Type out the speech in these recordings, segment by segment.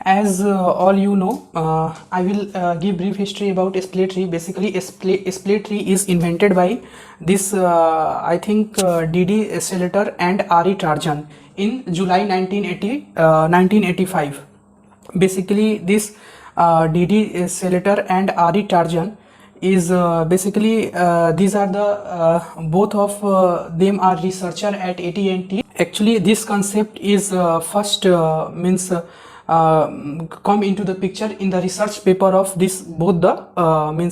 As all you know, I will give brief history about split tree. Basically, split tree is invented by this I think D.D. Slater and R.E. Tarjan in July 1985. Basically, this D.D. Slater and R.E. Tarjan is basically these are the both of them are researcher at AT&T. Actually, this concept is first come into the picture in the research paper of this both the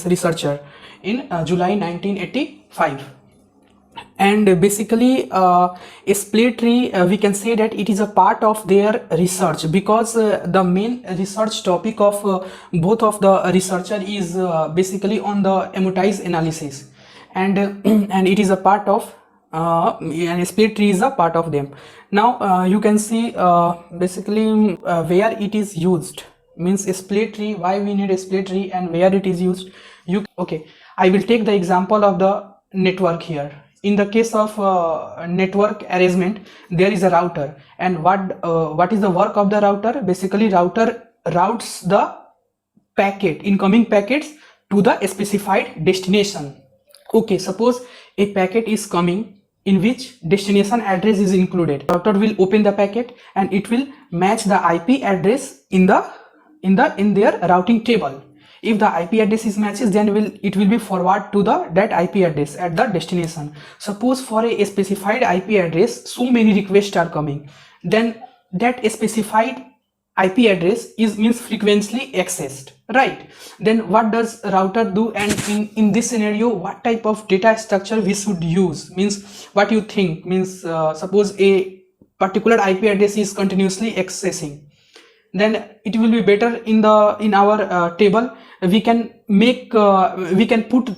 researcher in July 1985. And basically a split tree, we can say that it is a part of their research, because the main research topic of both of the researcher is basically on the amortized analysis, and and it is a part of and split tree is a part of them. Now you can see basically where it is used, means a split tree, why we need a split tree and where it is used. Okay, I will take the example of the network here. In the case of network arrangement, there is a router, and what is the work of the router? Basically, router routes the incoming packets to the specified destination. Okay, suppose a packet is coming in which destination address is included. Router will open the packet and it will match the IP address in their routing table. If the IP address is matches, then it will be forward to that IP address at the destination. Suppose for a specified IP address, so many requests are coming, then that specified IP address means frequently accessed, right? Then what does router do? And in this scenario, what type of data structure we should use? Means what you think? Means suppose a particular IP address is continuously accessing, then it will be better in our table we can make we can put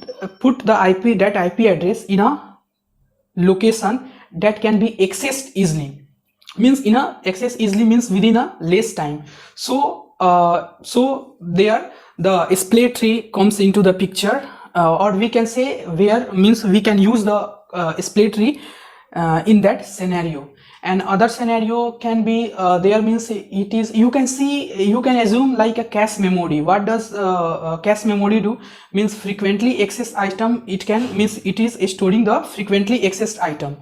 that IP address in a location that can be accessed easily. Means access easily means within a less time. So there the split tree comes into the picture, or we can say where, means we can use the split tree in that scenario. And other scenario can be there, means it is, you can assume like a cache memory. What does cache memory do? Means frequently accessed item. It is storing the frequently accessed item.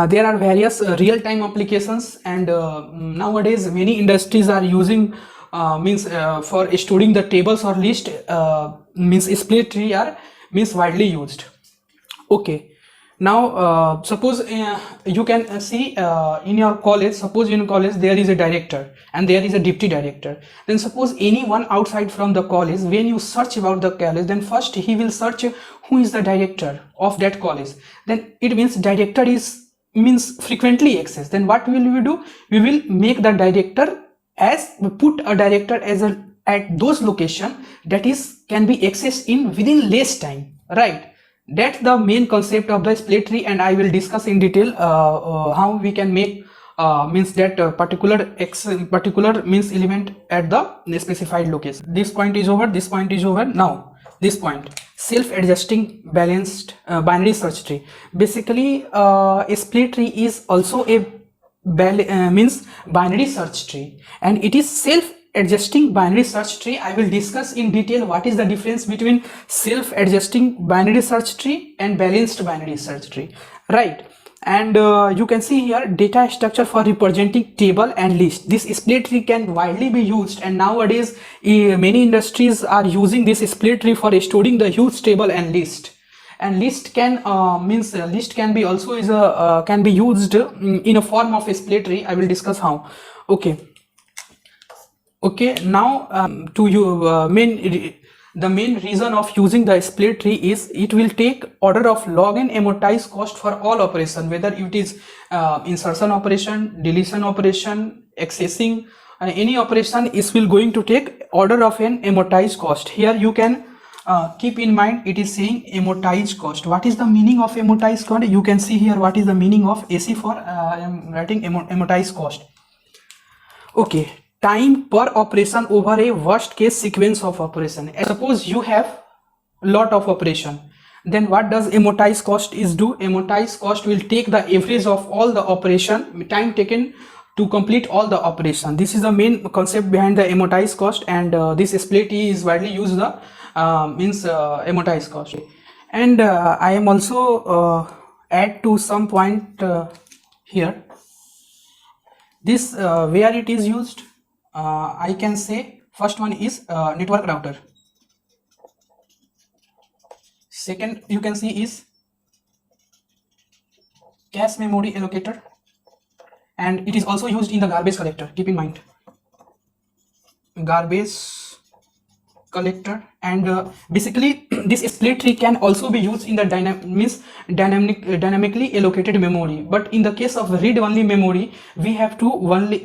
There are various real-time applications, and nowadays many industries are using for storing the tables or list, split tree are widely used. Okay. Now suppose you can see in your college, suppose in college there is a director and there is a deputy director. Then suppose anyone outside from the college, when you search about the college, then first he will search who is the director of that college. Then it means director means frequently accessed. Then what will we do? We will make the director put a director at those location that can be accessed within less time, right? That's the main concept of the split tree, and I will discuss in detail how we can make particular element at the specified location. This point is over. This point is over. Now this point, self-adjusting balanced binary search tree. Basically, a split tree is also a binary search tree, and it is self-adjusting binary search tree. I will discuss in detail what is the difference between self-adjusting binary search tree and balanced binary search tree, right? And you can see here data structure for representing table and list. This split tree can widely be used, and nowadays many industries are using this split tree for storing the huge table and list. And list can list can be also can be used in a form of a split tree. I will discuss how. Okay, now the main reason of using the split tree is it will take order of log n amortized cost for all operation, whether it is insertion operation, deletion operation, accessing, any operation will going to take order of an amortized cost. Here you can keep in mind, it is saying amortized cost. What is the meaning of amortized cost? You can see here what is the meaning of AC for I am writing amortized cost. Okay, time per operation over a worst case sequence of operation. Suppose you have lot of operation, then what does amortized cost do? Amortized cost will take the average of all the operation, time taken to complete all the operation. This is the main concept behind the amortized cost, and this split T is widely used the amortized cost. And I am also add to some point here. This where it is used, I can say first one is network router. Second you can see is cache memory allocator, and it is also used in the garbage collector. Keep in mind, garbage collector. And basically this split tree can also be used in the dynamically allocated memory, but in the case of read only memory we have only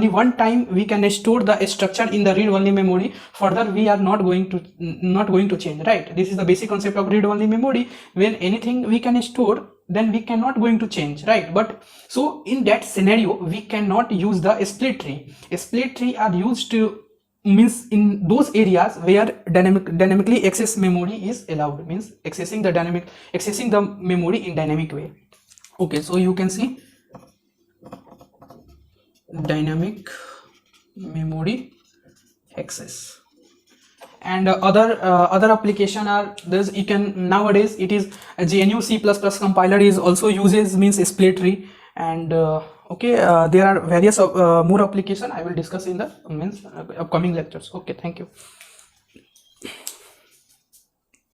one time we can store the structure in the read only memory. Further we are not going to change, right? This is the basic concept of read only memory. When anything we can store, then we cannot going to change, right? But so in that scenario we cannot use the split tree. Split tree are used to in those areas where dynamically access memory is allowed, means accessing the memory in dynamic way. Okay, so you can see dynamic memory access. And other application are this. You can nowadays it is a GNU C++ compiler is also uses split tree. And okay, there are various more application I will discuss in the upcoming lectures. Okay, thank you.